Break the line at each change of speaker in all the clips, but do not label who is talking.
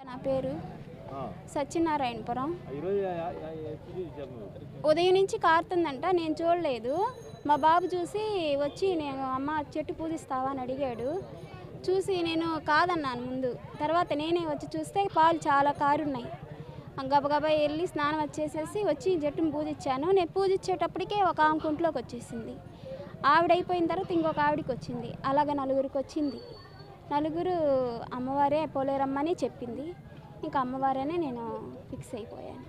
నా పేరు సత్యనారాయణపురం. ఉదయం నుంచి కారుతుందంట, నేను చూడలేదు. మా బాబు చూసి వచ్చి నేను అమ్మ చెట్టు పూజిస్తావా అని అడిగాడు. చూసి నేను కాదన్నాను ముందు. తర్వాత నేనే వచ్చి చూస్తే పాలు చాలా కారున్నాయి. గబగబా వెళ్ళి స్నానం వచ్చేసేసి వచ్చి చెట్టును పూజించాను. నేను పూజించేటప్పటికే ఒక ఆమె కుంట్లోకి వచ్చేసింది. ఆవిడైపోయిన తర్వాత ఇంకొక ఆవిడికి వచ్చింది. అలాగే నలుగురికి వచ్చింది. నలుగురు అమ్మవారే పోలేరమ్మని చెప్పింది. ఇంకా అమ్మవారనే నేను ఫిక్స్ అయిపోయాను.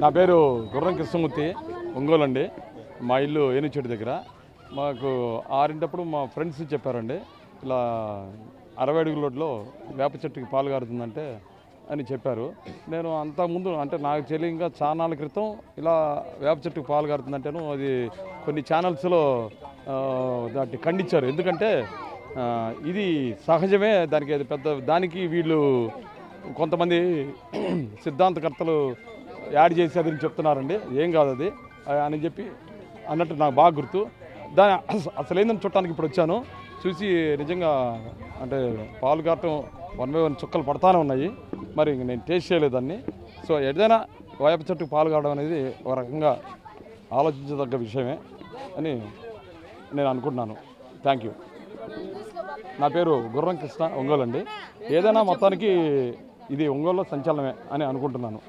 నా పేరు గుర్రం కృష్ణమూర్తి, ఒంగోలు అండి. మా ఇల్లు ఏనుచెట్టు దగ్గర. మాకు 6 మా ఫ్రెండ్స్ చెప్పారండి, ఇలా 60 అడుగుల రోడ్లో వేప చెట్టుకి పాలు కారుతుందంటే అని చెప్పారు. నేను అంతకుముందు అంటే నాకు తెలియక చానాల క్రితం ఇలా వేప చెట్టుకి పాలు కారుతుందంటేను అది కొన్ని ఛానల్స్లో దాన్ని ఖండించారు. ఎందుకంటే ఇది సహజమే, దానికి అది పెద్ద దానికి వీళ్ళు కొంతమంది సిద్ధాంతకర్తలు యాడ్ చేసి అది చెప్తున్నారండి. ఏం కాదు అది అని చెప్పి అన్నట్టు నాకు బాగా గుర్తు. దాని అసలు ఏందని చూడటానికి ఇప్పుడు వచ్చాను. చూసి నిజంగా అంటే పాలు కారటం 1 by 1 చుక్కలు పడతానే ఉన్నాయి. మరి నేను టేస్ట్ చేయలేదు దాన్ని. సో ఏదైనా వేప చెట్టుకు పాలు కావడం అనేది ఒక రకంగా ఆలోచించదగ్గ విషయమే అని నేను అనుకుంటున్నాను. Thank you. నా పేరు గుర్రం కృష్ణ, ఒంగోలు అండి. ఏదైనా మొత్తానికి ఇది ఒంగోలులో సంచలనమే అని అనుకుంటున్నాను.